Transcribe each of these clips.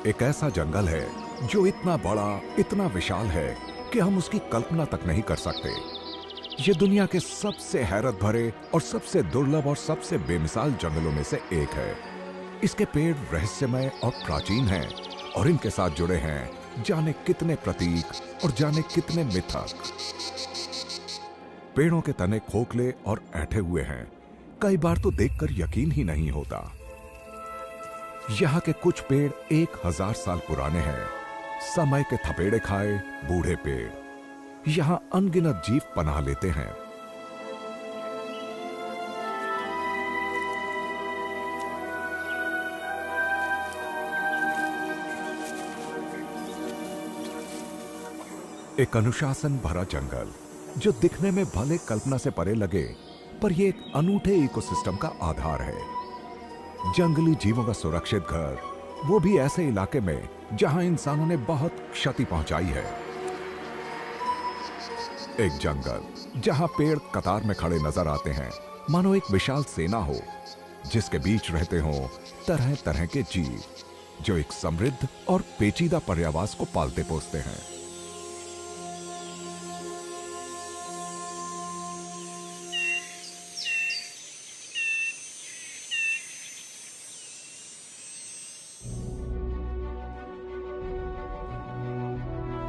एक ऐसा जंगल है जो इतना बड़ा, इतना विशाल है कि हम उसकी कल्पना तक नहीं कर सकते। ये दुनिया के सबसे हैरत भरे और सबसे दुर्लभ और सबसे बेमिसाल जंगलों में से एक है। इसके पेड़ रहस्यमय और प्राचीन हैं और इनके साथ जुड़े हैं जाने कितने प्रतीक और जाने कितने मिथक। पेड़ों के तने खोखले और ऐंठे हुए हैं, कई बार तो देखकर यकीन ही नहीं होता। यहाँ के कुछ पेड़ 1000 साल पुराने हैं, समय के थपेड़े खाए बूढ़े पेड़। यहाँ अनगिनत जीव पनाह लेते हैं। एक अनुशासन भरा जंगल जो दिखने में भले कल्पना से परे लगे, पर यह एक अनूठे इकोसिस्टम का आधार है। जंगली जीवों का सुरक्षित घर, वो भी ऐसे इलाके में जहां इंसानों ने बहुत क्षति पहुंचाई है। एक जंगल जहां पेड़ कतार में खड़े नजर आते हैं, मानो एक विशाल सेना हो जिसके बीच रहते हों तरह तरह के जीव जो एक समृद्ध और पेचीदा पर्यावास को पालते पोसते हैं।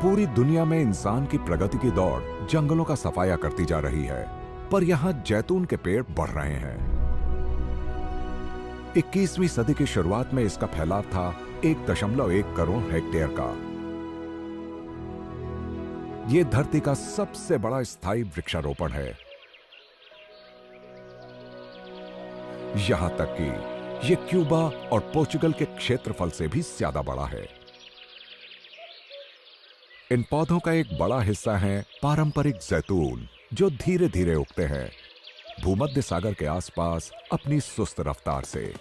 पूरी दुनिया में इंसान की प्रगति की दौड़ जंगलों का सफाया करती जा रही है, पर यहां जैतून के पेड़ बढ़ रहे हैं। 21वीं सदी की शुरुआत में इसका फैलाव था 1.1 करोड़ हेक्टेयर का। यह धरती का सबसे बड़ा स्थायी वृक्षारोपण है। यहां तक कि यह क्यूबा और पोर्चुगल के क्षेत्रफल से भी ज्यादा बड़ा है। इन पौधों का एक बड़ा हिस्सा है पारंपरिक जैतून, जो धीरे धीरे उगते हैं भूमध्य सागर के आसपास अपनी सुस्त रफ्तार से।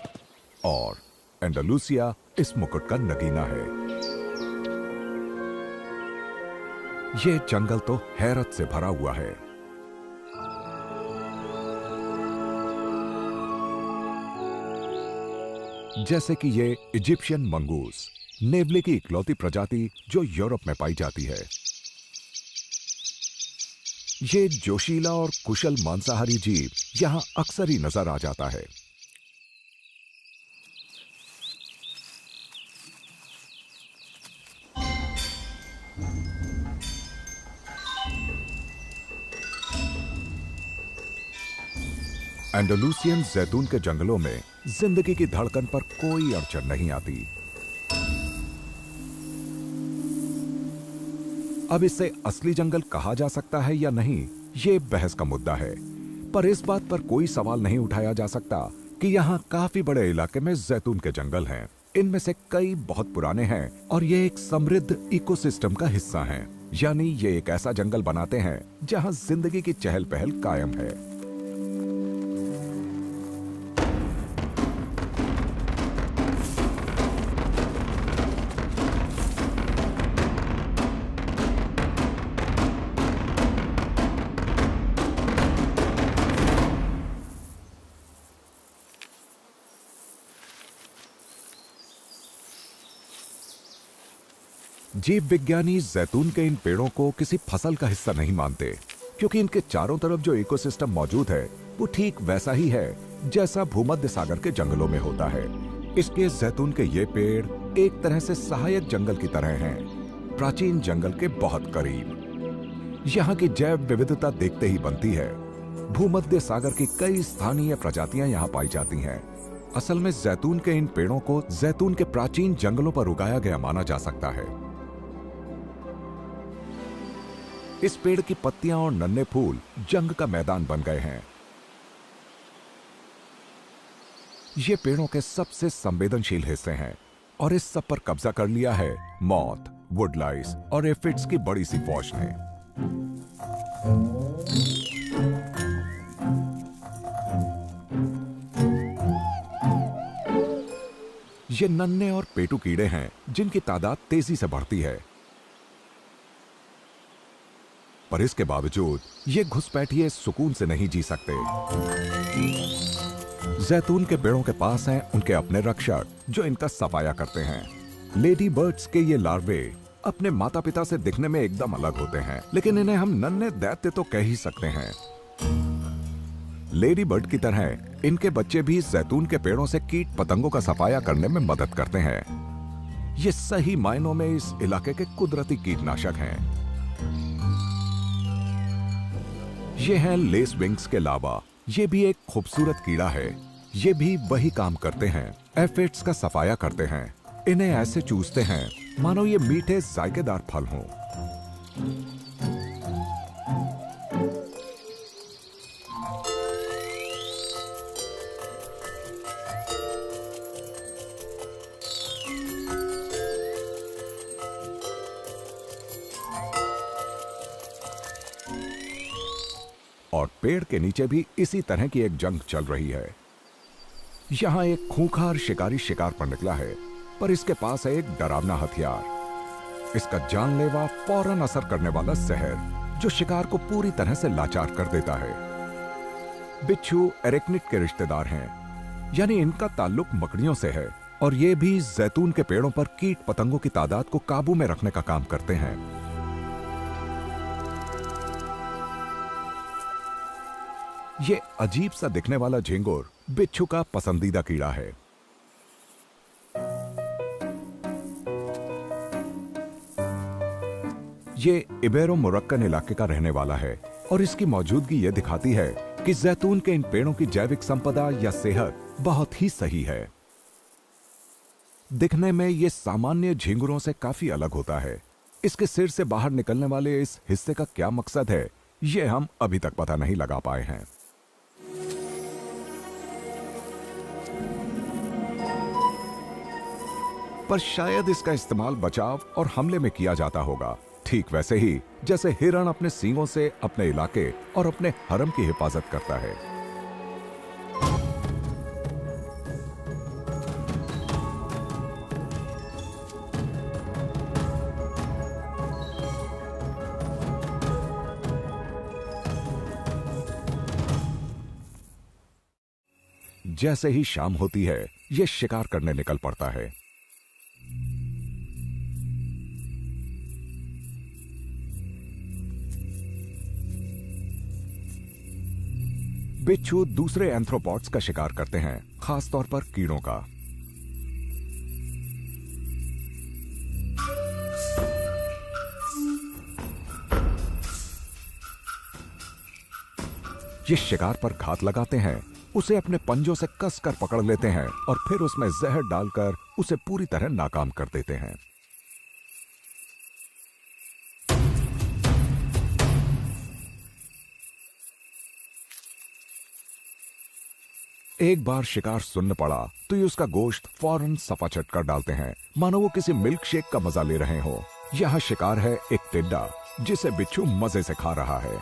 और एंडालुसिया इस मुकुट का नगीना है। यह जंगल तो हैरत से भरा हुआ है। जैसे कि ये इजिप्शियन मंगूस, नेवले की इकलौती प्रजाति जो यूरोप में पाई जाती है। ये जोशीला और कुशल मांसाहारी जीव यहां अक्सर ही नजर आ जाता है। एंडालुसियन जैतून के जंगलों में जिंदगी की धड़कन पर कोई अड़चन नहीं आती। अब इसे असली जंगल कहा जा सकता है या नहीं, ये बहस का मुद्दा है। पर इस बात पर कोई सवाल नहीं उठाया जा सकता कि यहाँ काफी बड़े इलाके में जैतून के जंगल हैं। इनमें से कई बहुत पुराने हैं और ये एक समृद्ध इकोसिस्टम का हिस्सा हैं। यानी ये एक ऐसा जंगल बनाते हैं जहाँ जिंदगी की चहल पहल कायम है। जीव विज्ञानी जैतून के इन पेड़ों को किसी फसल का हिस्सा नहीं मानते, क्योंकि इनके चारों तरफ जो इकोसिस्टम मौजूद है वो ठीक वैसा ही है जैसा भूमध्य सागर के जंगलों में होता है। इसके जैतून के ये पेड़ एक तरह से सहायक जंगल की तरह हैं, प्राचीन जंगल के बहुत करीब। यहाँ की जैव विविधता देखते ही बनती है। भूमध्य सागर की कई स्थानीय प्रजातियां यहाँ पाई जाती हैं। असल में जैतून के इन पेड़ों को जैतून के प्राचीन जंगलों पर उगाया गया माना जा सकता है। इस पेड़ की पत्तियां और नन्हे फूल जंग का मैदान बन गए हैं। ये पेड़ों के सबसे संवेदनशील हिस्से हैं और इस सब पर कब्जा कर लिया है मॉथ, वुडलाइस और एफिड्स की बड़ी सी फौज ने। ये नन्हे और पेटू कीड़े हैं जिनकी तादाद तेजी से बढ़ती है, पर इसके बावजूद ये घुसपैठिए सुकून से नहीं जी सकते। जैतून के पेड़ों के पास हैं उनके अपने रक्षक जो इनका सफाया करते हैं। लेडी बर्ड्स के ये लार्वे अपने माता पिता से दिखने में एकदम अलग होते हैं, लेकिन इन्हें हम नन्हे दैत्य तो कह ही सकते हैं। लेडी बर्ड की तरह इनके बच्चे भी जैतून के पेड़ों से कीट पतंगों का सफाया करने में मदद करते हैं। ये सही मायनों में इस इलाके के कुदरती कीटनाशक हैं। ये हैं लेस विंग्स के लावा। ये भी एक खूबसूरत कीड़ा है। ये भी वही काम करते हैं, एफिड्स का सफाया करते हैं। इन्हें ऐसे चूसते हैं मानो ये मीठे जायकेदार फल हों। और पेड़ के नीचे भी इसी तरह की एक जंग चल रही है। यहां एक खूंखार शिकारी शिकार पर निकला है, पर इसके पास है एक डरावना हथियार। इसका जानलेवा फौरन असर करने वाला जहर, जो शिकार को पूरी तरह से लाचार कर देता है। बिच्छू एरेक्निड के रिश्तेदार हैं, यानी इनका ताल्लुक मकड़ियों से है, और ये भी जैतून के पेड़ों पर कीट पतंगों की तादाद को काबू में रखने का काम करते हैं। ये अजीब सा दिखने वाला झिंगुर बिच्छू का पसंदीदा कीड़ा है। ये इबेरो मोरक्कन इलाके का रहने वाला है, और इसकी मौजूदगी ये दिखाती है कि जैतून के इन पेड़ों की जैविक संपदा या सेहत बहुत ही सही है। दिखने में ये सामान्य झिंगुरों से काफी अलग होता है। इसके सिर से बाहर निकलने वाले इस हिस्से का क्या मकसद है, ये हम अभी तक पता नहीं लगा पाए हैं। पर शायद इसका इस्तेमाल बचाव और हमले में किया जाता होगा, ठीक वैसे ही जैसे हिरण अपने सींगों से अपने इलाके और अपने हरम की हिफाजत करता है। जैसे ही शाम होती है, यह शिकार करने निकल पड़ता है। बिच्छू दूसरे एंथ्रोपॉड्स का शिकार करते हैं, खासतौर पर कीड़ों का। ये शिकार पर घात लगाते हैं, उसे अपने पंजों से कसकर पकड़ लेते हैं और फिर उसमें जहर डालकर उसे पूरी तरह नाकाम कर देते हैं। एक बार शिकार सुन्न पड़ा तो ये उसका गोश्त फौरन सफाचट कर डालते हैं, मानो वो किसी मिल्क शेक का मजा ले रहे हो। यह शिकार है एक टिड्डा, जिसे बिच्छू मजे से खा रहा है।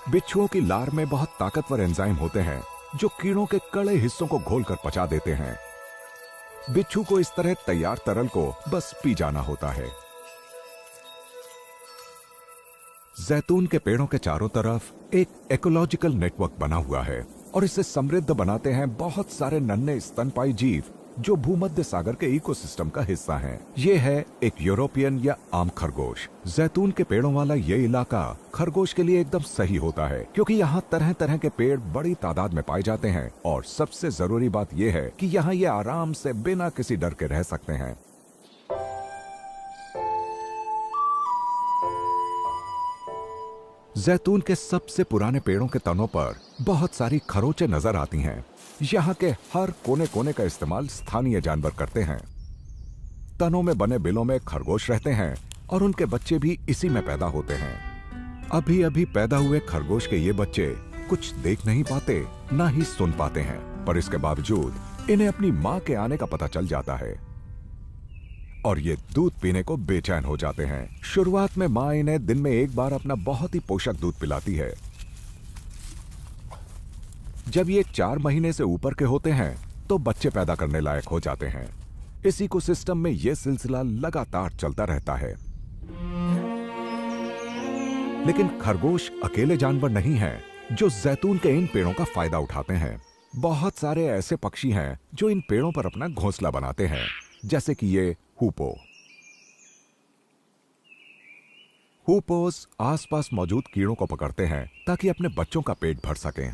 बिच्छुओं की लार में बहुत ताकतवर एंजाइम होते हैं, जो कीड़ों के कड़े हिस्सों को घोलकर पचा देते हैं। बिच्छू को इस तरह तैयार तरल को बस पी जाना होता है। जैतून के पेड़ों के चारों तरफ एक इकोलॉजिकल नेटवर्क बना हुआ है, और इसे समृद्ध बनाते हैं बहुत सारे नन्हे स्तनपाई जीव जो भूमध्य सागर के इकोसिस्टम का हिस्सा हैं। ये है एक यूरोपियन या आम खरगोश। जैतून के पेड़ों वाला ये इलाका खरगोश के लिए एकदम सही होता है, क्योंकि यहाँ तरह तरह के पेड़ बड़ी तादाद में पाए जाते हैं, और सबसे जरूरी बात यह है कि यहाँ ये आराम से बिना किसी डर के रह सकते हैं। जैतून के सबसे पुराने पेड़ों के तनों पर बहुत सारी खरोंचें नजर आती हैं। यहाँ के हर कोने कोने का इस्तेमाल स्थानीय जानवर करते हैं। तनों में बने बिलों में खरगोश रहते हैं, और उनके बच्चे भी इसी में पैदा होते हैं। अभी अभी पैदा हुए खरगोश के ये बच्चे कुछ देख नहीं पाते, ना ही सुन पाते हैं, पर इसके बावजूद इन्हें अपनी माँ के आने का पता चल जाता है, और ये दूध पीने को बेचैन हो जाते हैं। शुरुआत में माँ इन्हें दिन में एक बार अपना बहुत ही पोषक दूध पिलाती है। जब ये 4 महीने से ऊपर के होते हैं तो बच्चे पैदा करने लायक हो जाते हैं। इस इकोसिस्टम में यह सिलसिला लगातार चलता रहता है। लेकिन खरगोश अकेले जानवर नहीं हैं जो जैतून के इन पेड़ों का फायदा उठाते हैं। बहुत सारे ऐसे पक्षी हैं जो इन पेड़ों पर अपना घोंसला बनाते हैं, जैसे कि ये हूपो। हूपोस आसपास मौजूद कीड़ों को पकड़ते हैं ताकि अपने बच्चों का पेट भर सकें।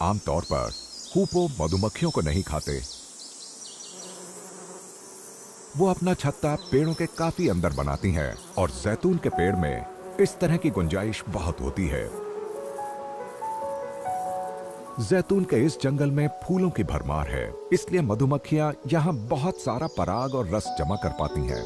आमतौर पर हूपो मधुमक्खियों को नहीं खाते। वो अपना छत्ता पेड़ों के काफी अंदर बनाती हैं और जैतून के पेड़ में इस तरह की गुंजाइश बहुत होती है। जैतून के इस जंगल में फूलों की भरमार है, इसलिए मधुमक्खियां यहां बहुत सारा पराग और रस जमा कर पाती हैं।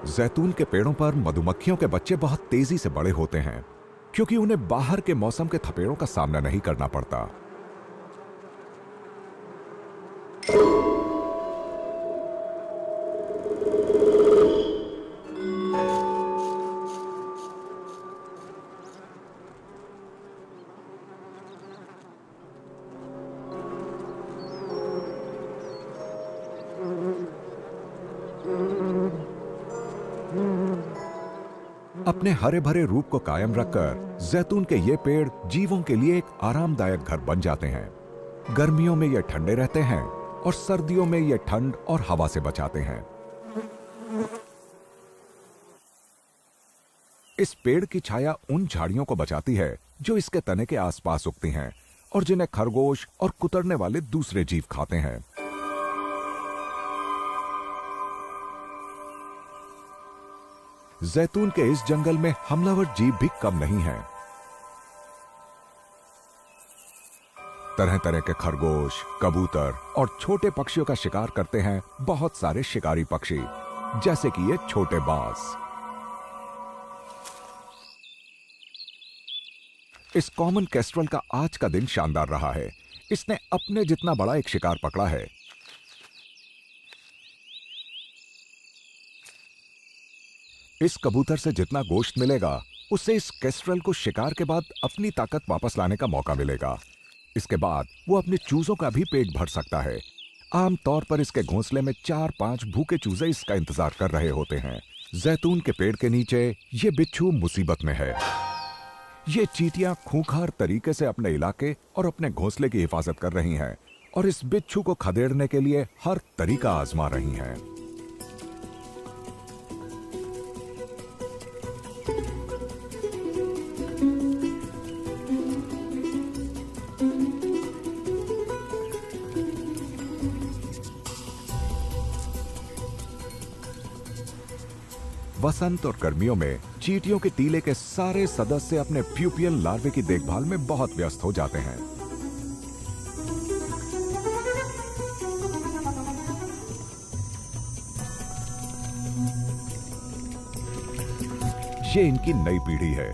जैतून के पेड़ों पर मधुमक्खियों के बच्चे बहुत तेजी से बड़े होते हैं, क्योंकि उन्हें बाहर के मौसम के थपेड़ों का सामना नहीं करना पड़ता। अपने हरे भरे रूप को कायम रखकर जैतून के ये पेड़ जीवों के लिए एक आरामदायक घर बन जाते हैं। गर्मियों में ये ठंडे रहते हैं और सर्दियों में ये ठंड और हवा से बचाते हैं। इस पेड़ की छाया उन झाड़ियों को बचाती है जो इसके तने के आसपास उगती हैं और जिन्हें खरगोश और कुतरने वाले दूसरे जीव खाते हैं। जैतून के इस जंगल में हमलावर जीव भी कम नहीं हैं। तरह तरह के खरगोश, कबूतर और छोटे पक्षियों का शिकार करते हैं बहुत सारे शिकारी पक्षी, जैसे कि ये छोटे बाज। इस कॉमन केस्ट्रल का आज का दिन शानदार रहा है। इसने अपने जितना बड़ा एक शिकार पकड़ा है। इस कबूतर से जितना गोश्त मिलेगा, उससे इस केस्ट्रल को शिकार के बाद अपनी ताकत वापस लाने का मौका मिलेगा। इसके बाद वो अपने चूजों का भी पेट भर सकता है। आमतौर पर इसके घोंसले में 4-5 भूखे चूजे इसका इंतजार कर रहे होते हैं। जैतून के पेड़ के नीचे ये बिच्छू मुसीबत में है। ये चींटियां खूंखार तरीके से अपने इलाके और अपने घोंसले की हिफाजत कर रही हैं और इस बिच्छू को खदेड़ने के लिए हर तरीका आजमा रही हैं। वसंत और गर्मियों में चींटियों के टीले के सारे सदस्य अपने प्यूपियल लार्वे की देखभाल में बहुत व्यस्त हो जाते हैं। ये इनकी नई पीढ़ी है,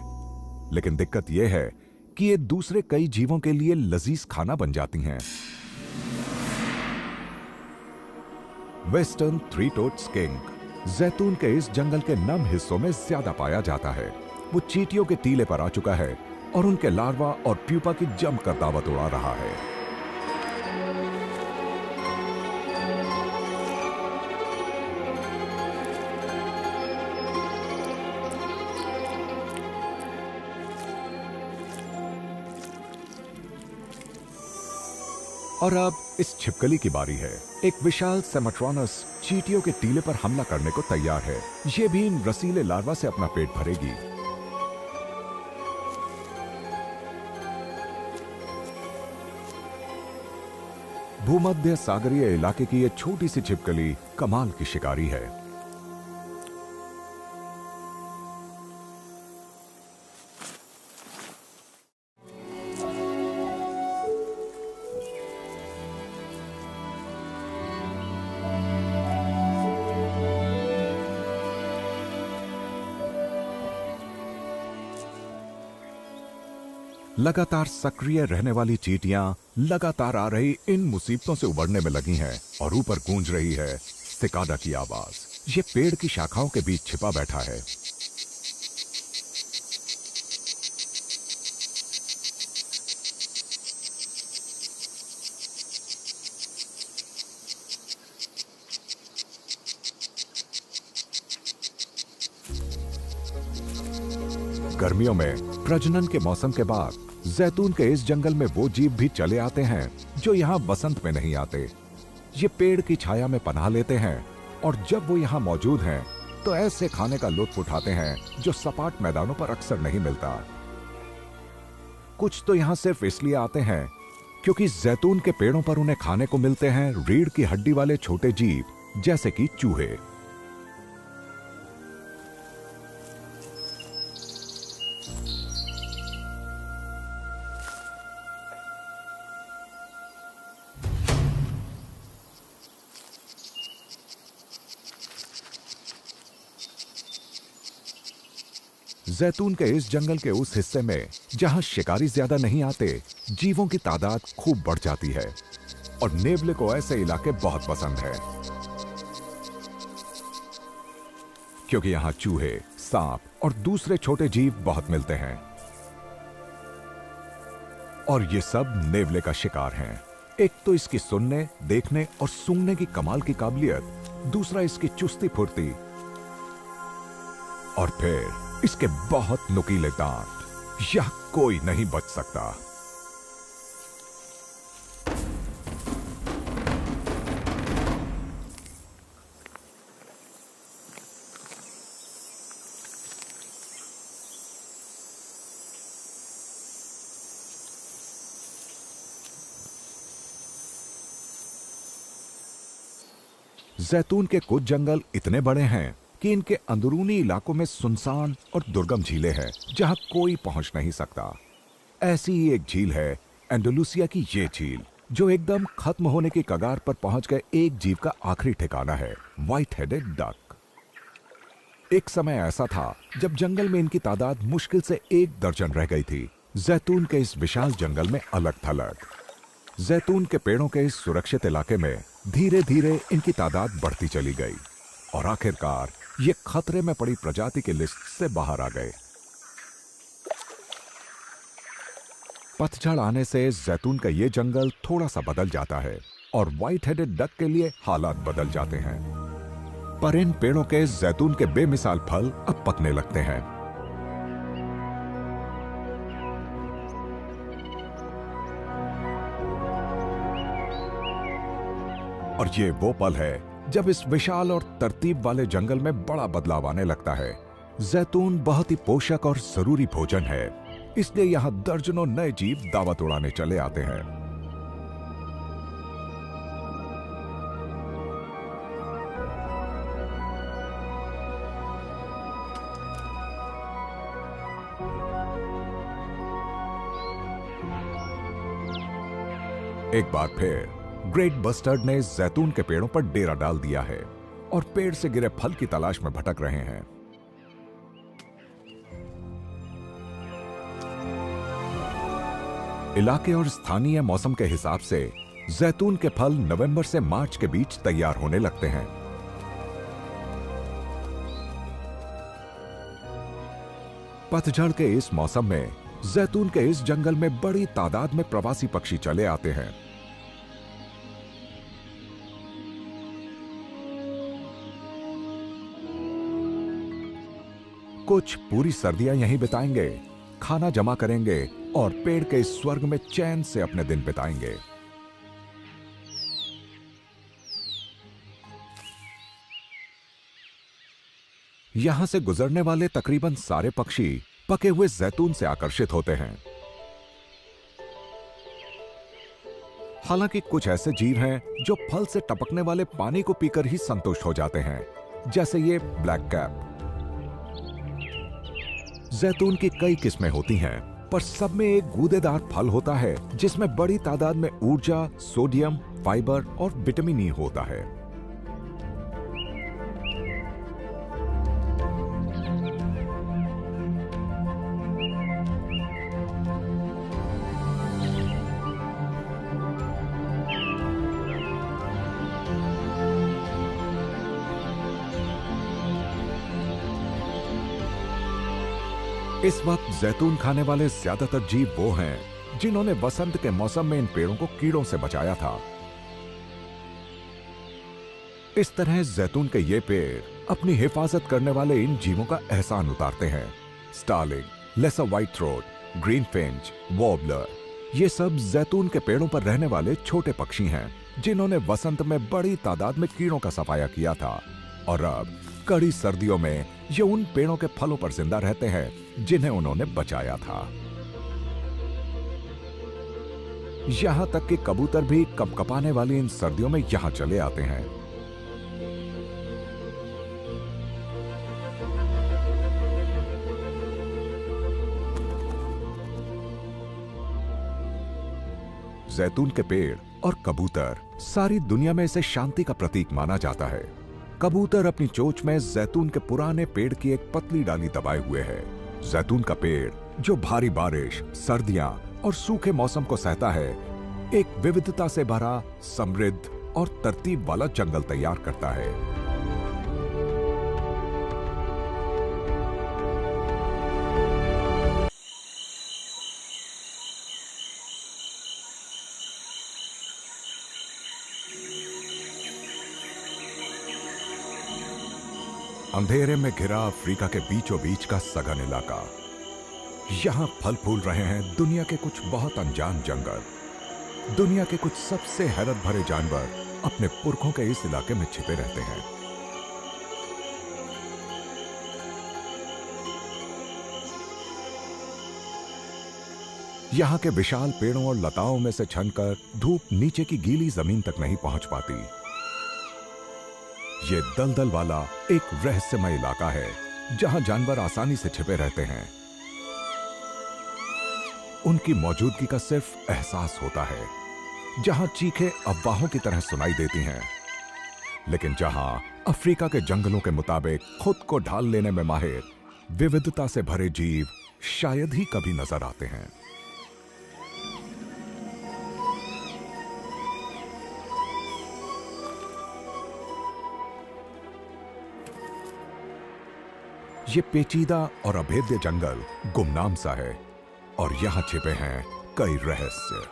लेकिन दिक्कत यह है कि ये दूसरे कई जीवों के लिए लजीज खाना बन जाती हैं। वेस्टर्न थ्री-टोड स्किंक जैतून के इस जंगल के नम हिस्सों में ज्यादा पाया जाता है। वो चींटियों के टीले पर आ चुका है और उनके लार्वा और प्यूपा की जमकर दावत उड़ा रहा है। और अब इस छिपकली की बारी है। एक विशाल सेमेट्रॉनस चींटियों के टीले पर हमला करने को तैयार है। ये भी इन रसीले लार्वा से अपना पेट भरेगी। भूमध्य सागरीय इलाके की ये छोटी सी छिपकली कमाल की शिकारी है। लगातार सक्रिय रहने वाली चींटियां लगातार आ रही इन मुसीबतों से उबरने में लगी हैं और ऊपर गूंज रही है सिकाडा की आवाज। ये पेड़ की शाखाओं के बीच छिपा बैठा है। गर्मियों में प्रजनन के मौसम के बाद जैतून के इस जंगल में वो जीव भी चले आते हैं जो यहाँ बसंत में नहीं आते। ये पेड़ की छाया में पनाह लेते हैं और जब वो यहाँ मौजूद हैं तो ऐसे खाने का लुत्फ उठाते हैं जो सपाट मैदानों पर अक्सर नहीं मिलता। कुछ तो यहाँ सिर्फ इसलिए आते हैं क्योंकि जैतून के पेड़ों पर उन्हें खाने को मिलते हैं रीढ़ की हड्डी वाले छोटे जीव जैसे कि चूहे। जैतून के इस जंगल के उस हिस्से में जहां शिकारी ज्यादा नहीं आते, जीवों की तादाद खूब बढ़ जाती है और नेवले को ऐसे इलाके बहुत पसंद है क्योंकि यहां चूहे, सांप और दूसरे छोटे जीव बहुत मिलते हैं और ये सब नेवले का शिकार हैं। एक तो इसकी सुनने, देखने और सूंघने की कमाल की काबिलियत, दूसरा इसकी चुस्ती फुर्ती और फिर इसके बहुत नुकीले दांत। यह कोई नहीं बच सकता। जैतून के कुछ जंगल इतने बड़े हैं कि इनके अंदरूनी इलाकों में सुनसान और दुर्गम झीलें हैं जहां कोई पहुंच नहीं सकता। ऐसी ही एक झील है एंडलुसिया की ये झील, जो एकदम खत्म होने की कगार पर पहुंच गए एक जीव का आखिरी ठिकाना है, व्हाइट हेडेड डक। एक समय ऐसा था जब जंगल में इनकी तादाद मुश्किल से 1 दर्जन रह गई थी। जैतून के इस विशाल जंगल में अलग थलग जैतून के पेड़ों के इस सुरक्षित इलाके में धीरे धीरे इनकी तादाद बढ़ती चली गई और आखिरकार ये खतरे में पड़ी प्रजाति की लिस्ट से बाहर आ गए। पतझड़ आने से जैतून का ये जंगल थोड़ा सा बदल जाता है और व्हाइट हेडेड डक के लिए हालात बदल जाते हैं। पर इन पेड़ों के जैतून के बेमिसाल फल अब पकने लगते हैं। और ये वो पल है जब इस विशाल और तरतीब वाले जंगल में बड़ा बदलाव आने लगता है। जैतून बहुत ही पोषक और जरूरी भोजन है, इसलिए यहां दर्जनों नए जीव दावत उड़ाने चले आते हैं। एक बार फिर ग्रेट बस्टर्ड ने जैतून के पेड़ों पर डेरा डाल दिया है और पेड़ से गिरे फल की तलाश में भटक रहे हैं। इलाके और स्थानीय मौसम के हिसाब से जैतून के फल नवंबर से मार्च के बीच तैयार होने लगते हैं। पतझड़ के इस मौसम में जैतून के इस जंगल में बड़ी तादाद में प्रवासी पक्षी चले आते हैं। कुछ पूरी सर्दियां यहीं बिताएंगे, खाना जमा करेंगे और पेड़ के इस स्वर्ग में चैन से अपने दिन बिताएंगे। यहां से गुजरने वाले तकरीबन सारे पक्षी पके हुए जैतून से आकर्षित होते हैं। हालांकि कुछ ऐसे जीव हैं जो फल से टपकने वाले पानी को पीकर ही संतुष्ट हो जाते हैं, जैसे ये ब्लैक कैप। जैतून की कई किस्में होती हैं, पर सब में एक गूदेदार फल होता है जिसमें बड़ी तादाद में ऊर्जा, सोडियम, फाइबर और विटामिन ई होता है। इस वक्त जैतून खाने वाले ज्यादातर जीव वो हैं जिन्होंने वसंत के मौसम में इन पेड़ों को कीड़ों से बचाया था। इस तरह जैतून के ये पेड़ अपनी हिफाजत करने वाले इन जीवों का एहसान उतारते हैं। Starling, lesser white throat, green finch, warbler, ये सब जैतून के पेड़ों पर रहने वाले छोटे पक्षी हैं जिन्होंने वसंत में बड़ी तादाद में कीड़ों का सफाया किया था। और अब कड़ी सर्दियों में ये उन पेड़ों के फलों पर जिंदा रहते हैं जिन्हें उन्होंने बचाया था। यहां तक कि कबूतर भी कपकपाने वाली इन सर्दियों में यहां चले आते हैं। जैतून के पेड़ और कबूतर, सारी दुनिया में इसे शांति का प्रतीक माना जाता है। कबूतर अपनी चोंच में जैतून के पुराने पेड़ की एक पतली डाली दबाए हुए है। जैतून का पेड़ जो भारी बारिश, सर्दियां और सूखे मौसम को सहता है, एक विविधता से भरा, समृद्ध और तरतीब वाला जंगल तैयार करता है। अंधेरे में घिरा अफ्रीका के बीचों बीच का सघन इलाका। यहां फल फूल रहे हैं दुनिया के कुछ बहुत अनजान जंगल। दुनिया के कुछ सबसे हैरत भरे जानवर अपने पुरखों के इस इलाके में छिपे रहते हैं। यहां के विशाल पेड़ों और लताओं में से छनकर धूप नीचे की गीली जमीन तक नहीं पहुंच पाती। ये दलदल वाला एक रहस्यमय इलाका है जहां जानवर आसानी से छिपे रहते हैं। उनकी मौजूदगी का सिर्फ एहसास होता है, जहां चीखें अफवाहों की तरह सुनाई देती हैं, लेकिन जहां अफ्रीका के जंगलों के मुताबिक खुद को ढाल लेने में माहिर विविधता से भरे जीव शायद ही कभी नजर आते हैं। ये पेचीदा और अभेद्य जंगल गुमनाम सा है और यहां छिपे हैं कई रहस्य।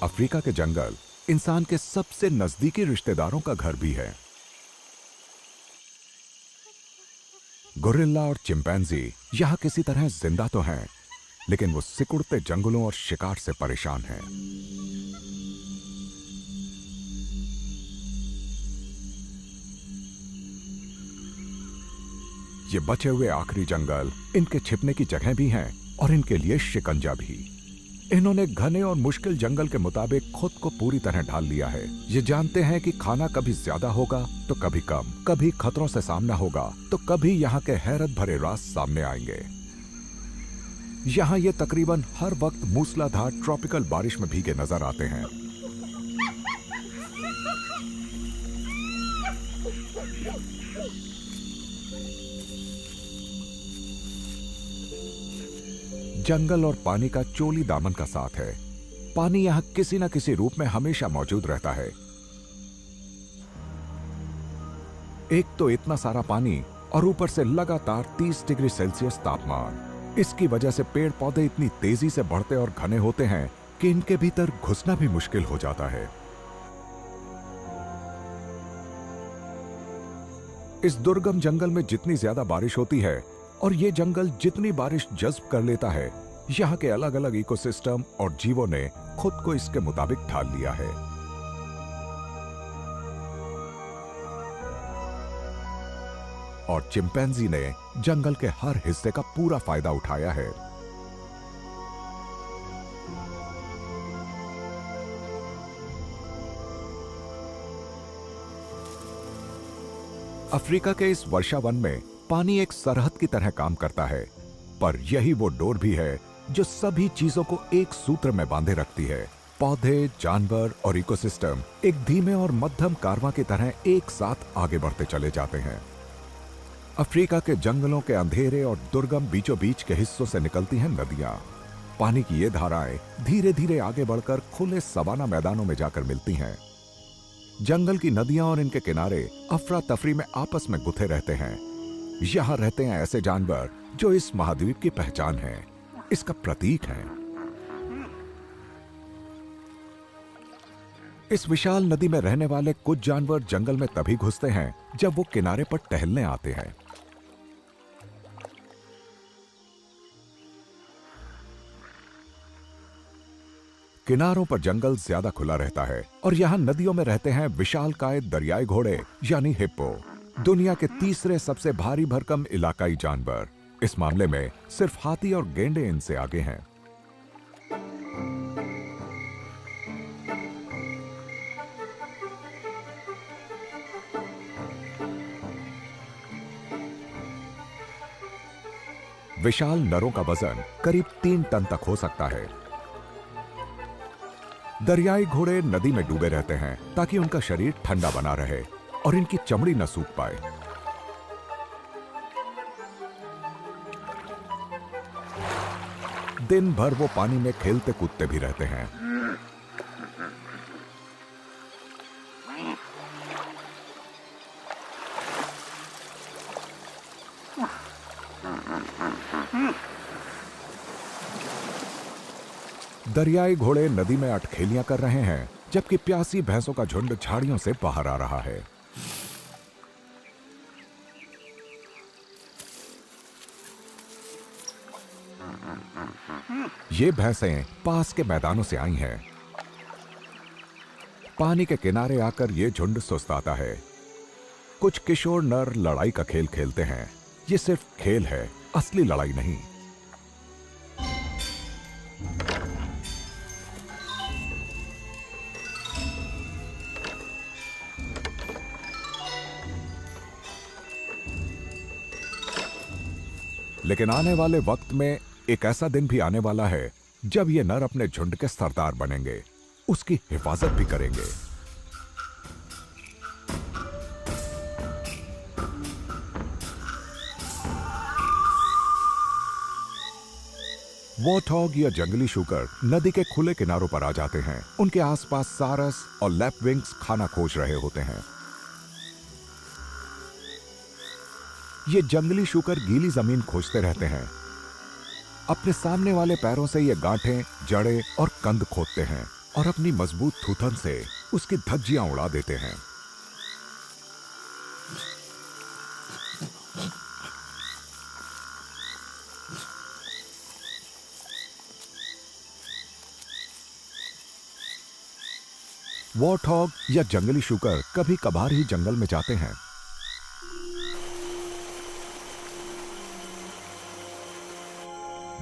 अफ्रीका के जंगल इंसान के सबसे नजदीकी रिश्तेदारों का घर भी है। गोरिल्ला और चिंपैंजी यहां किसी तरह जिंदा तो हैं, लेकिन वो सिकुड़ते जंगलों और शिकार से परेशान हैं। ये बचे हुए आखिरी जंगल इनके छिपने की जगह भी हैं और इनके लिए शिकंजा भी। इन्होंने घने और मुश्किल जंगल के मुताबिक खुद को पूरी तरह ढाल लिया है। ये जानते हैं कि खाना कभी ज्यादा होगा तो कभी कम, कभी खतरों से सामना होगा तो कभी यहाँ के हैरत भरे राज सामने आएंगे। यहाँ ये तकरीबन हर वक्त मूसलाधार ट्रॉपिकल बारिश में भीगे नजर आते हैं। जंगल और पानी का चोली दामन का साथ है। पानी यहां किसी न किसी रूप में हमेशा मौजूद रहता है। एक तो इतना सारा पानी और ऊपर से लगातार 30 डिग्री सेल्सियस तापमान। इसकी वजह से पेड़ पौधे इतनी तेजी से बढ़ते और घने होते हैं कि इनके भीतर घुसना भी मुश्किल हो जाता है। इस दुर्गम जंगल में जितनी ज्यादा बारिश होती है और ये जंगल जितनी बारिश जज्ब कर लेता है, यहाँ के अलग अलग इकोसिस्टम और जीवों ने खुद को इसके मुताबिक ढाल लिया है। और चिंपैंजी ने जंगल के हर हिस्से का पूरा फायदा उठाया है। अफ्रीका के इस वर्षावन में पानी एक सरहद की तरह काम करता है, पर यही वो डोर भी है जो सभी चीजों को एक सूत्र में बांधे रखती है। पौधे, जानवर और इकोसिस्टम एक धीमे और मध्यम कारवां की तरह एक साथ आगे बढ़ते चले जाते हैं। अफ्रीका के जंगलों के अंधेरे और दुर्गम बीचों बीच के हिस्सों से निकलती हैं नदियां। पानी की ये धाराएं धीरे धीरे आगे बढ़कर खुले सवाना मैदानों में जाकर मिलती हैं। जंगल की नदियां और इनके किनारे अफरा तफरी में आपस में गुथे रहते हैं। यहां रहते हैं ऐसे जानवर जो इस महाद्वीप की पहचान है, इसका प्रतीक है। इस विशाल नदी में रहने वाले कुछ जानवर जंगल में तभी घुसते हैं जब वो किनारे पर टहलने आते हैं। किनारों पर जंगल ज्यादा खुला रहता है और यहां नदियों में रहते हैं विशालकाय दरियाई घोड़े यानी हिप्पो, दुनिया के तीसरे सबसे भारी भरकम इलाकाई जानवर। इस मामले में सिर्फ हाथी और गेंडे इनसे आगे हैं। विशाल नरों का वजन करीब 3 टन तक हो सकता है। दरियाई घोड़े नदी में डूबे रहते हैं ताकि उनका शरीर ठंडा बना रहे और इनकी चमड़ी न सूख पाए। दिन भर वो पानी में खेलते कूदते भी रहते हैं। दरियाई घोड़े नदी में अटखेलियां कर रहे हैं, जबकि प्यासी भैंसों का झुंड झाड़ियों से बाहर आ रहा है। ये भैंसें पास के मैदानों से आई हैं। पानी के किनारे आकर ये झुंड सुस्ताता है। कुछ किशोर नर लड़ाई का खेल खेलते हैं। ये सिर्फ खेल है, असली लड़ाई नहीं। लेकिन आने वाले वक्त में एक ऐसा दिन भी आने वाला है जब ये नर अपने झुंड के सरदार बनेंगे, उसकी हिफाजत भी करेंगे। वॉर्थॉग या जंगली शूकर नदी के खुले किनारों पर आ जाते हैं। उनके आसपास सारस और लैपविंग्स खाना खोज रहे होते हैं। ये जंगली शूकर गीली जमीन खोजते रहते हैं। अपने सामने वाले पैरों से ये गांठें, जड़ें और कंद खोदते हैं और अपनी मजबूत थूथन से उसकी धज्जियां उड़ा देते हैं। वॉर्थॉग या जंगली शूकर कभी कभार ही जंगल में जाते हैं।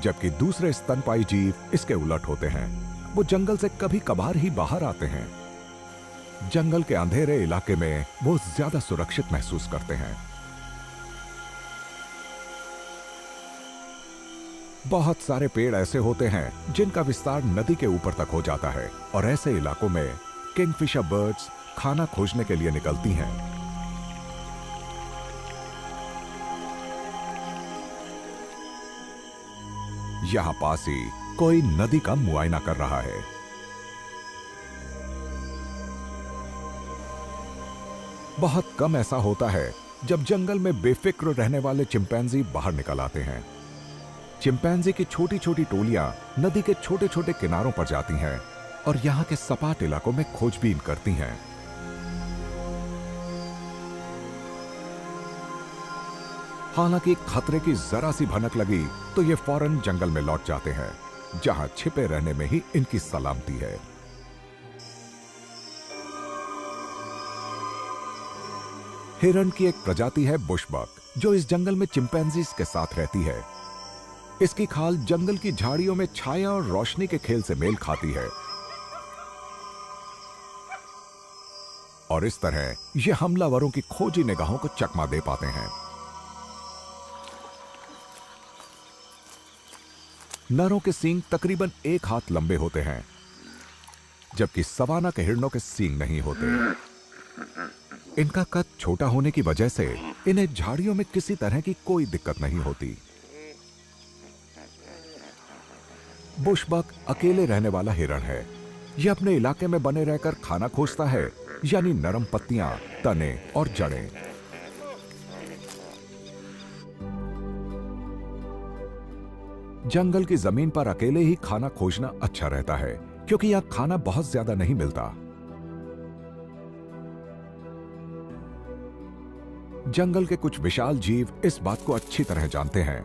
जबकि दूसरे स्तनपाई जीव इसके उलट होते हैं। वो जंगल से कभी कभार ही बाहर आते हैं। जंगल के अंधेरे इलाके में वो ज्यादा सुरक्षित महसूस करते हैं। बहुत सारे पेड़ ऐसे होते हैं जिनका विस्तार नदी के ऊपर तक हो जाता है और ऐसे इलाकों में किंगफिशर बर्ड्स खाना खोजने के लिए निकलती हैं। यहां पास ही कोई नदी का मुआयना कर रहा है। बहुत कम ऐसा होता है जब जंगल में बेफिक्र रहने वाले चिंपैंजी बाहर निकल आते हैं। चिंपैंजी की छोटी छोटी टोलियां नदी के छोटे छोटे किनारों पर जाती हैं और यहां के सपाट इलाकों में खोजबीन करती हैं। हालांकि खतरे की जरा सी भनक लगी तो ये फौरन जंगल में लौट जाते हैं, जहां छिपे रहने में ही इनकी सलामती है। हिरन की एक प्रजाति है बुशबक, जो इस जंगल में चिंपैंजीज के साथ रहती है। इसकी खाल जंगल की झाड़ियों में छाया और रोशनी के खेल से मेल खाती है और इस तरह ये हमलावरों की खोजी निगाहों को चकमा दे पाते हैं। नरों के सींग तकरीबन 1 हाथ लंबे होते हैं, जबकि सवाना के हिरणों के सींग नहीं होते। इनका कद छोटा होने की वजह से इन्हें झाड़ियों में किसी तरह की कोई दिक्कत नहीं होती। बुशबक अकेले रहने वाला हिरण है। यह अपने इलाके में बने रहकर खाना खोजता है, यानी नरम पत्तियां, तने और जड़ें। जंगल की जमीन पर अकेले ही खाना खोजना अच्छा रहता है, क्योंकि यहां खाना बहुत ज्यादा नहीं मिलता। जंगल के कुछ विशाल जीव इस बात को अच्छी तरह जानते हैं।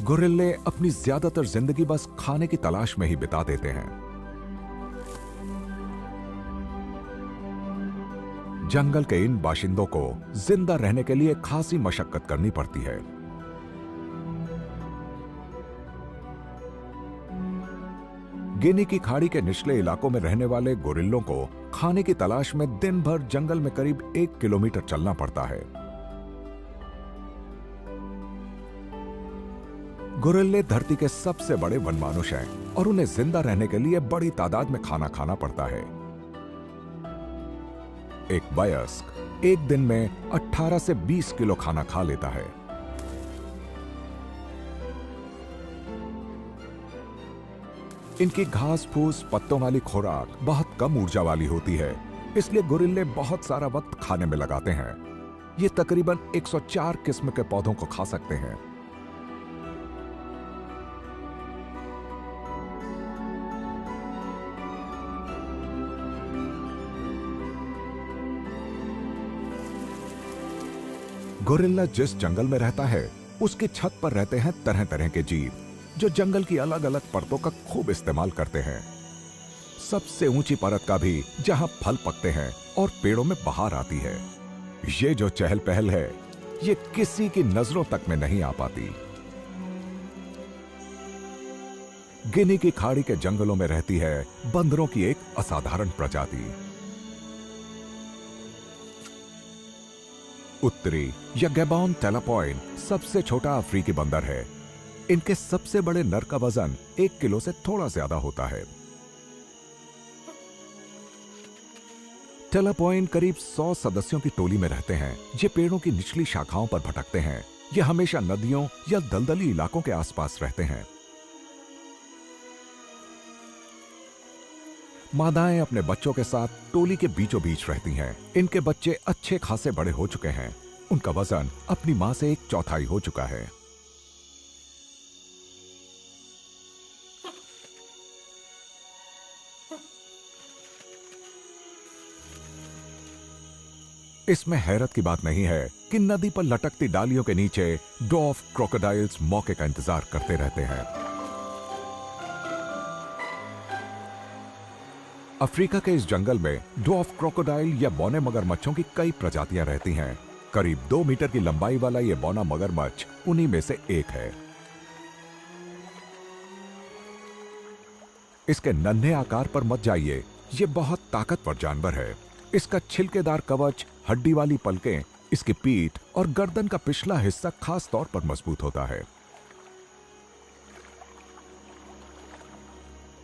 गोरिल्ले अपनी ज्यादातर जिंदगी बस खाने की तलाश में ही बिता देते हैं। जंगल के इन बाशिंदों को जिंदा रहने के लिए खासी मशक्कत करनी पड़ती है। गिनी की खाड़ी के निचले इलाकों में रहने वाले गोरिल्लों को खाने की तलाश में दिन भर जंगल में करीब 1 किलोमीटर चलना पड़ता है। गोरिल्ले धरती के सबसे बड़े वनमानुष हैं और उन्हें जिंदा रहने के लिए बड़ी तादाद में खाना खाना पड़ता है। एक वयस्क एक दिन में 18 से 20 किलो खाना खा लेता है। इनकी घास फूस पत्तों वाली खुराक बहुत कम ऊर्जा वाली होती है, इसलिए गोरिल्ले बहुत सारा वक्त खाने में लगाते हैं। ये तकरीबन 104 किस्म के पौधों को खा सकते हैं। गोरिल्ला जिस जंगल में रहता है उसकी छत पर रहते हैं तरह तरह के जीव, जो जंगल की अलग अलग परतों का खूब इस्तेमाल करते हैं। सबसे ऊंची परत का भी, जहां फल पकते हैं और पेड़ों में बहार आती है। ये जो चहल पहल है, ये किसी की नजरों तक में नहीं आ पाती। गिनी की खाड़ी के जंगलों में रहती है बंदरों की एक असाधारण प्रजाति। उत्तरी या गैबॉन टेलापॉइन सबसे छोटा अफ्रीकी बंदर है। इनके सबसे बड़े नर का वजन 1 किलो से थोड़ा ज्यादा होता है। टेलापॉइन करीब 100 सदस्यों की टोली में रहते हैं। ये पेड़ों की निचली शाखाओं पर भटकते हैं। ये हमेशा नदियों या दलदली इलाकों के आसपास रहते हैं। मादाएं अपने बच्चों के साथ टोली के बीचों बीच रहती हैं। इनके बच्चे अच्छे खासे बड़े हो चुके हैं। उनका वजन अपनी मां से 1/4 हो चुका है। इसमें हैरत की बात नहीं है कि नदी पर लटकती डालियों के नीचे ड्वार्फ क्रोकोडाइल्स मौके का इंतजार करते रहते हैं। अफ्रीका के इस जंगल में ड्वार्फ क्रोकोडाइल या बौने मगरमच्छों की कई प्रजातियां रहती हैं। करीब 2 मीटर की लंबाई वाला यह बौना मगरमच्छ उन्हीं में से एक है। इसके नन्हे आकार पर मत जाइए, यह बहुत ताकतवर जानवर है। इसका छिलकेदार कवच, हड्डी वाली पलकें, इसकी पीठ और गर्दन का पिछला हिस्सा खास तौर पर मजबूत होता है।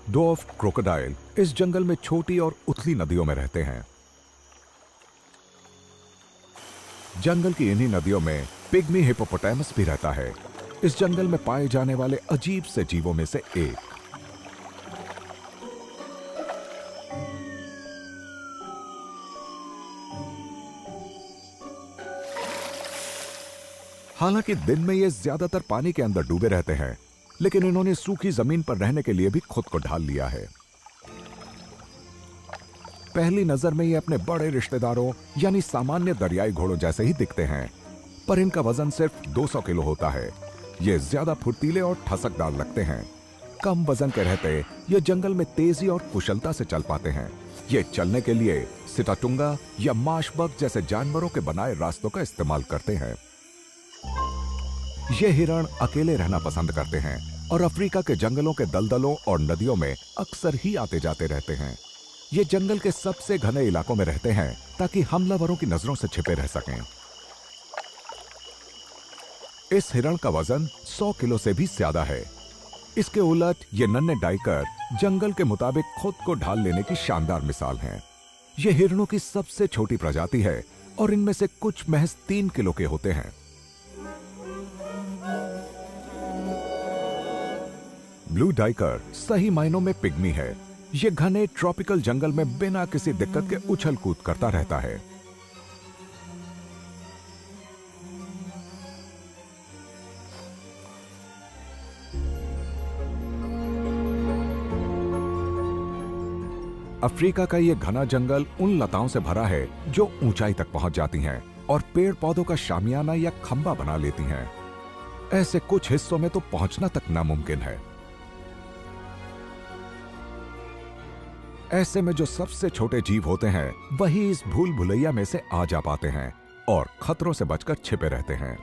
ड्वार्फ क्रोकोडाइल इस जंगल में छोटी और उथली नदियों में रहते हैं। जंगल की इन्हीं नदियों में पिग्मी हिप्पोपोटामस भी रहता है। इस जंगल में पाए जाने वाले अजीब से जीवों में से एक। हालांकि दिन में ये ज्यादातर पानी के अंदर डूबे रहते हैं, लेकिन इन्होंने सूखी जमीन पर रहने के लिए भी खुद को ढाल लिया है। पहली नजर में ये अपने बड़े रिश्तेदारों यानी सामान्य दरियाई घोड़ों जैसे ही दिखते हैं, पर इनका वजन सिर्फ 200 किलो होता है। ये ज्यादा फुर्तीले और ठसकदार लगते हैं। कम वजन के रहते ये जंगल में तेजी और कुशलता से चल पाते हैं। ये चलने के लिए सिटाटुंगा या माशबग जैसे जानवरों के बनाए रास्तों का इस्तेमाल करते हैं। ये हिरण अकेले रहना पसंद करते हैं और अफ्रीका के जंगलों के दलदलों और नदियों में अक्सर ही आते जाते रहते हैं। ये जंगल के सबसे घने इलाकों में रहते हैं ताकि हमलावरों की नजरों से छिपे रह सकें। इस हिरण का वजन 100 किलो से भी ज्यादा है। इसके उलट ये नन्हे डाइकर जंगल के मुताबिक खुद को ढाल लेने की शानदार मिसाल हैं। ये हिरणों की सबसे छोटी प्रजाति है और इनमें से कुछ महज 3 किलो के होते हैं। ब्लू डाइकर सही मायनों में पिग्मी है। ये घने ट्रॉपिकल जंगल में बिना किसी दिक्कत के उछल कूद करता रहता है। अफ्रीका का यह घना जंगल उन लताओं से भरा है जो ऊंचाई तक पहुंच जाती हैं और पेड़ पौधों का शामियाना या खंबा बना लेती हैं। ऐसे कुछ हिस्सों में तो पहुंचना तक नामुमकिन है। ऐसे में जो सबसे छोटे जीव होते हैं वही इस भूल भुलैया में से आ जा पाते हैं और खतरों से बचकर छिपे रहते हैं।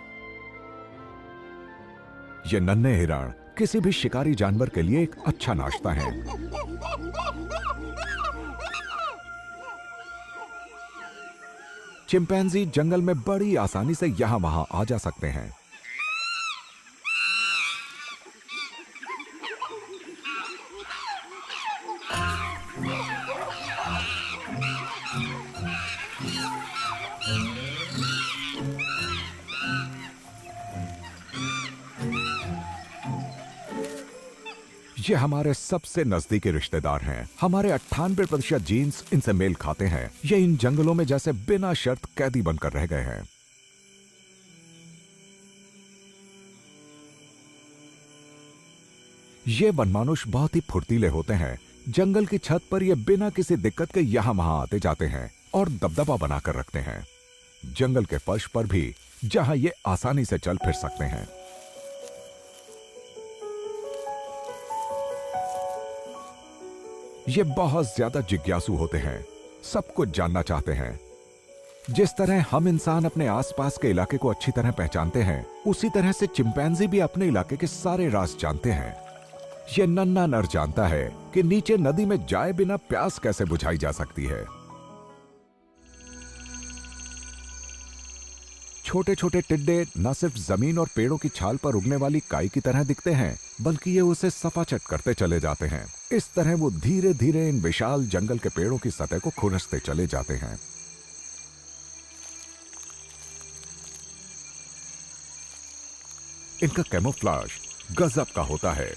ये नन्हे हिरण किसी भी शिकारी जानवर के लिए एक अच्छा नाश्ता है। चिंपैंजी जंगल में बड़ी आसानी से यहां वहां आ जा सकते हैं। ये हमारे सबसे नजदीकी रिश्तेदार हैं। हमारे 98% जीन्स इनसे मेल खाते हैं। ये इन जंगलों में जैसे बिना शर्त कैदी बनकर रह गए हैं। ये वनमानुष बहुत ही फुर्तीले होते हैं। जंगल की छत पर ये बिना किसी दिक्कत के यहां वहां आते जाते हैं और दबदबा बनाकर रखते हैं। जंगल के फर्श पर भी, जहां ये आसानी से चल फिर सकते हैं। ये बहुत ज्यादा जिज्ञासु होते हैं, सब कुछ जानना चाहते हैं। जिस तरह हम इंसान अपने आसपास के इलाके को अच्छी तरह पहचानते हैं, उसी तरह से चिंपैंजी भी अपने इलाके के सारे राज जानते हैं। ये नन्हा नर जानता है कि नीचे नदी में जाए बिना प्यास कैसे बुझाई जा सकती है। छोटे छोटे टिड्डे न सिर्फ जमीन और पेड़ों की छाल पर उगने वाली काई की तरह दिखते हैं, बल्कि ये उसे सफाचट करते चले जाते हैं। इस तरह वो धीरे धीरे इन विशाल जंगल के पेड़ों की सतह को खुरसते चले जाते हैं। इनका कैमोफ्लेज गजब का होता है,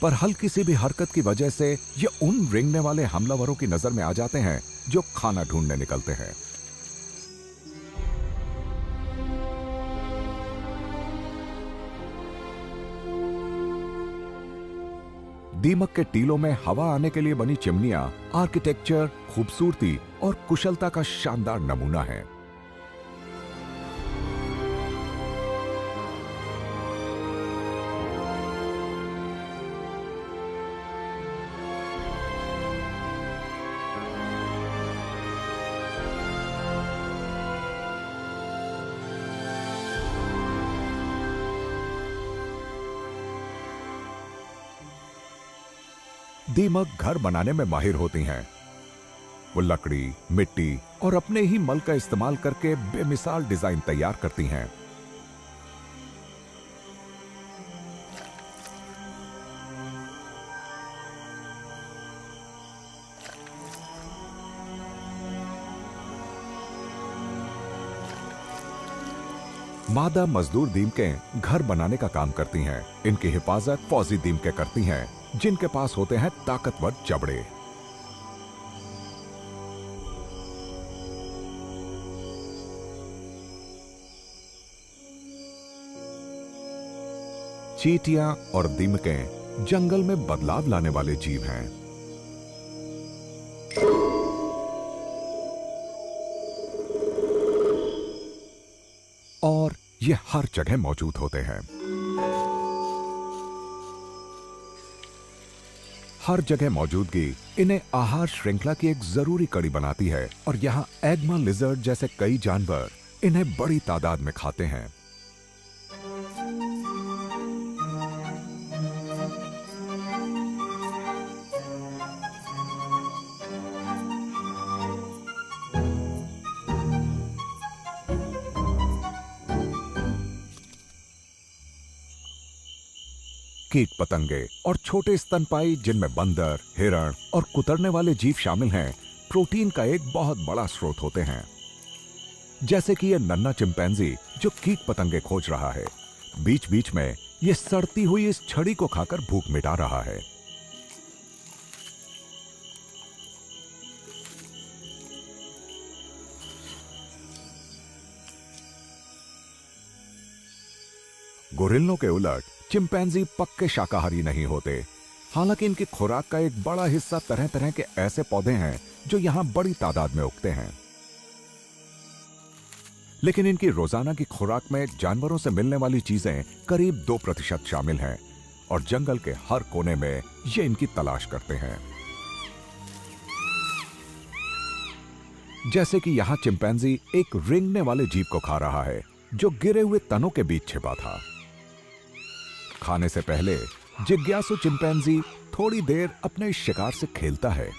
पर हल्की सी भी हरकत की वजह से ये उन रेंगने वाले हमलावरों की नजर में आ जाते हैं जो खाना ढूंढने निकलते हैं। दीमक के टीलों में हवा आने के लिए बनी चिमनियां आर्किटेक्चर, खूबसूरती और कुशलता का शानदार नमूना है। दीमक घर बनाने में माहिर होती हैं। वो लकड़ी, मिट्टी और अपने ही मल का इस्तेमाल करके बेमिसाल डिजाइन तैयार करती हैं। मादा मजदूर दीमकें घर बनाने का काम करती हैं। इनकी हिफाजत फौजी दीमकें करती हैं, जिनके पास होते हैं ताकतवर जबड़े। चींटियां और दीमकें जंगल में बदलाव लाने वाले जीव हैं। और ये हर जगह मौजूद होते हैं। हर जगह मौजूदगी इन्हें आहार श्रृंखला की एक जरूरी कड़ी बनाती है और यहाँ एग्मा लिजर्ड जैसे कई जानवर इन्हें बड़ी तादाद में खाते हैं। कीट पतंगे और छोटे स्तनपाई जिनमें बंदर, हिरण और कुतरने वाले जीव शामिल हैं, प्रोटीन का एक बहुत बड़ा स्रोत होते हैं। जैसे कि यह नन्हा चिंपैंजी जो कीट पतंगे खोज रहा है, बीच बीच में यह सड़ती हुई इस छड़ी को खाकर भूख मिटा रहा है। गोरिल्लों के उलट चिंपैंजी पक्के शाकाहारी नहीं होते। हालांकि इनकी खुराक का एक बड़ा हिस्सा तरह तरह के ऐसे पौधे हैं जो यहां बड़ी तादाद में उगते हैं। लेकिन इनकी रोजाना की खुराक में जानवरों से मिलने वाली चीजें करीब 2% शामिल हैं और जंगल के हर कोने में ये इनकी तलाश करते हैं। जैसे कि यहां चिंपैंजी एक रेंगने वाले जीव को खा रहा है जो गिरे हुए तनों के बीच छिपा था। खाने से पहले जिज्ञासु चिंपैंजी थोड़ी देर अपने इस शिकार से खेलता है।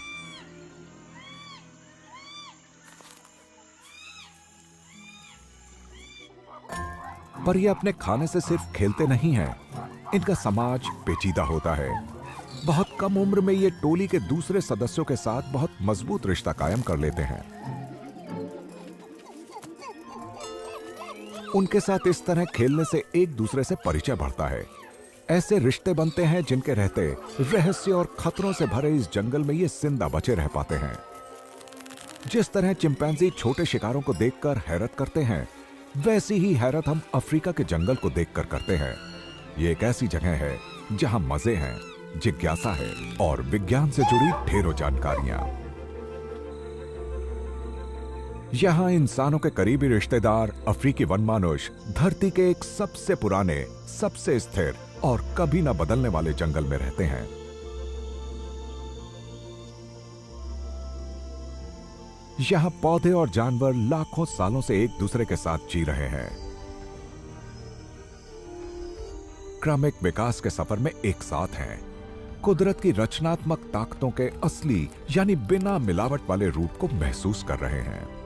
पर ये अपने खाने से सिर्फ खेलते नहीं हैं, इनका समाज पेचीदा होता है। बहुत कम उम्र में ये टोली के दूसरे सदस्यों के साथ बहुत मजबूत रिश्ता कायम कर लेते हैं। उनके साथ इस तरह खेलने से एक दूसरे से परिचय बढ़ता है। ऐसे रिश्ते बनते हैं जिनके रहते रहस्य और खतरों से भरे इस जंगल में ये जिंदा बचे रह पाते हैं। जिस तरह चिंपैंजी छोटे शिकारों को देखकर हैरत करते हैं, वैसी ही हैरत हम अफ्रीका के जंगल को देखकर करते हैं। ये एक ऐसी जगह है जहां मजे हैं, जिज्ञासा है और विज्ञान से जुड़ी ढेरों जानकारियां। यहां इंसानों के करीबी रिश्तेदार अफ्रीकी वनमानुष धरती के एक सबसे पुराने, सबसे स्थिर और कभी न बदलने वाले जंगल में रहते हैं। यहां पौधे और जानवर लाखों सालों से एक दूसरे के साथ जी रहे हैं, क्रमिक विकास के सफर में एक साथ हैं, कुदरत की रचनात्मक ताकतों के असली यानी बिना मिलावट वाले रूप को महसूस कर रहे हैं।